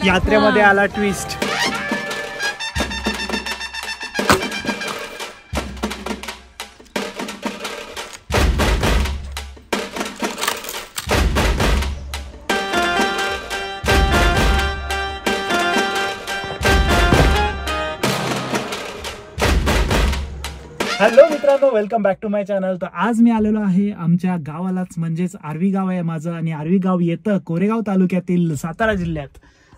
यात्रेमध्ये आला twist. Hello मित्रांनो, welcome back to my channel. तर आज मी आलेलो आहे आमच्या गावालाच, म्हणजेच आर्वी गाव आहे माझं, आणि आर्वी गाव येतं कोरेगाव तालुक्यातील सातारा जिल्ह्यात.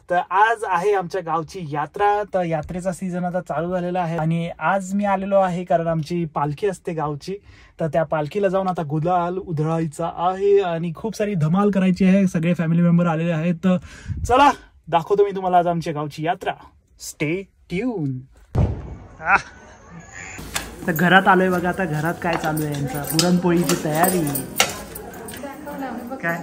तर आज आहे आमच्या गावची यात्रा. तर यात्रेचा सीझन आता चालू झालेला आहे आणि आज मी आलेलो आहे कारण आमची पालखी असते गावची. तर त्या पालखीला जाऊन आता गुलाल उधळायचा आहे आणि खूप सारी धमाल करायची आहे. सगळे फॅमिली मेंबर आलेले आहेत. तर चला दाखवतो मी तुम्हाला आज आमच्या गावची यात्रा. Stay tune. तर घरात आलोय बघा. आता घरात काय चालू आहे यांचा, पुरणपोळीची तयारी. काय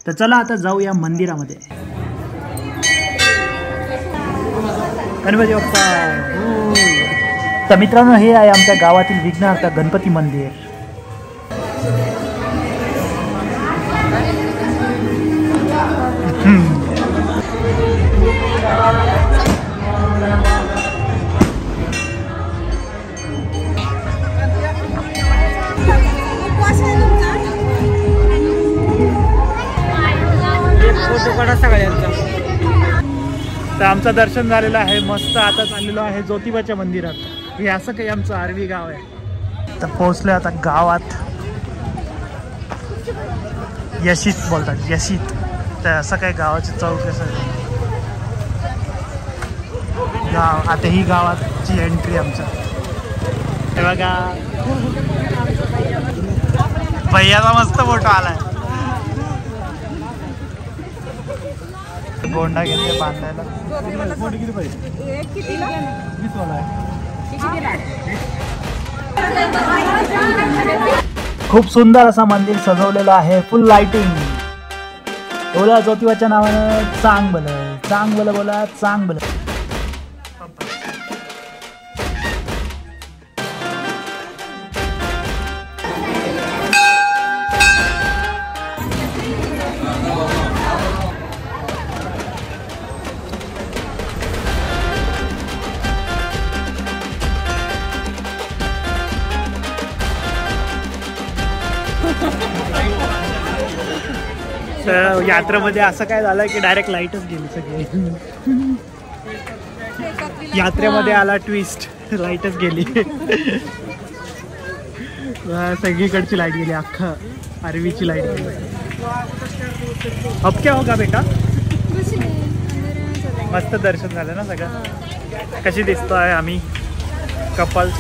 तर चला आता जाऊया मंदिरामध्ये. गणपती बाप्पा. तर मित्रांनो, हे आहे आमच्या गावातील विघ्नहर्ता गणपती मंदिर. तर आमचं दर्शन झालेलं आहे मस्त. आता चाललेलो आहे ज्योतिबाच्या मंदिरात. हे असं काही आमचं आर्वी गाव आहे. तर पोहोचलोय आता गावात. यशीत बोलतात, यशीत. तर असं काही गावाची चौक आहे गाव. आता ही गावाची एंट्री आमच्या. हे बघा, भैयाचा मस्त फोटो आलाय. गोंडा घेतले बांधायला. खूप सुंदर असं मंदिर सजवलेलं आहे, फुल लाइटिंग. बोला ज्योतिबाच्या नावानं चांग बल, चांग बल, बोला चांग बल. यात्रेमध्ये असं काय झालं की डायरेक्ट लाईटच गेली सगळी. यात्रेमध्ये आला ट्विस्ट, लाईटच गेली. सगळीकडची लाईट गेली, अख्खा आर्वीची लाईट गेली. अब क्या होगा बेटा? मस्त दर्शन झालं ना सगळं. कशी दिसतोय आम्ही कपल.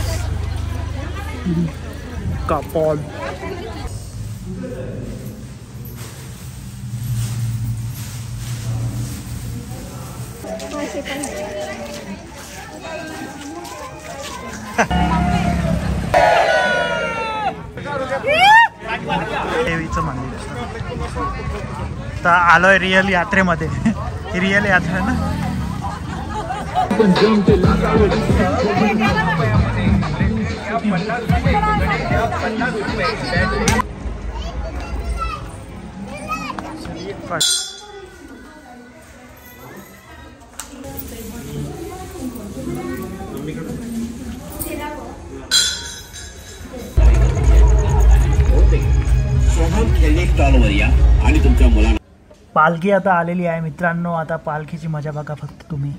देवीचं मंदिर. तर आलोय रिअल यात्रेमध्ये. रिअल यात्रा ना. आणि तुमच्या मुलांना पालखी आता आलेली आहे मित्रांनो. आता पालखीची मजा बघा फक्त तुम्ही.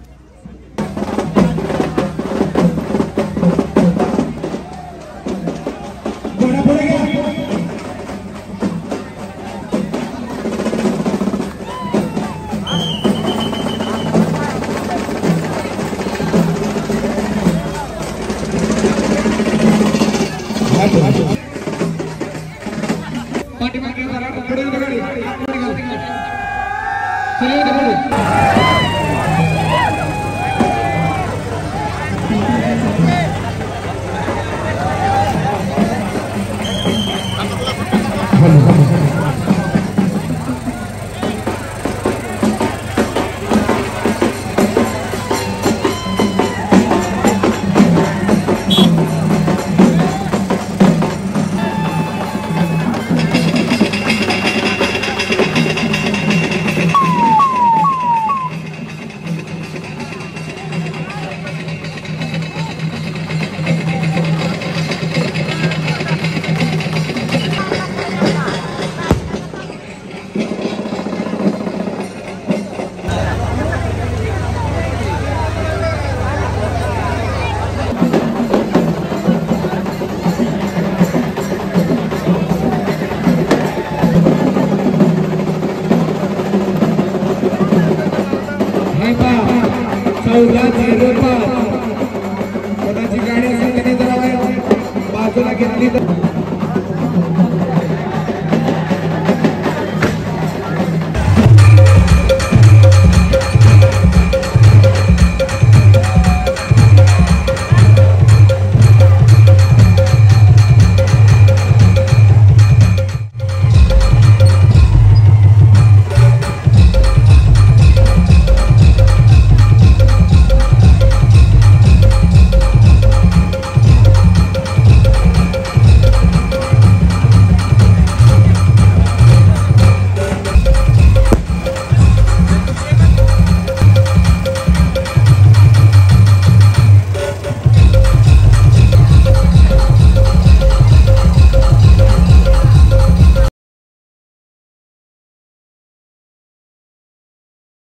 केली तर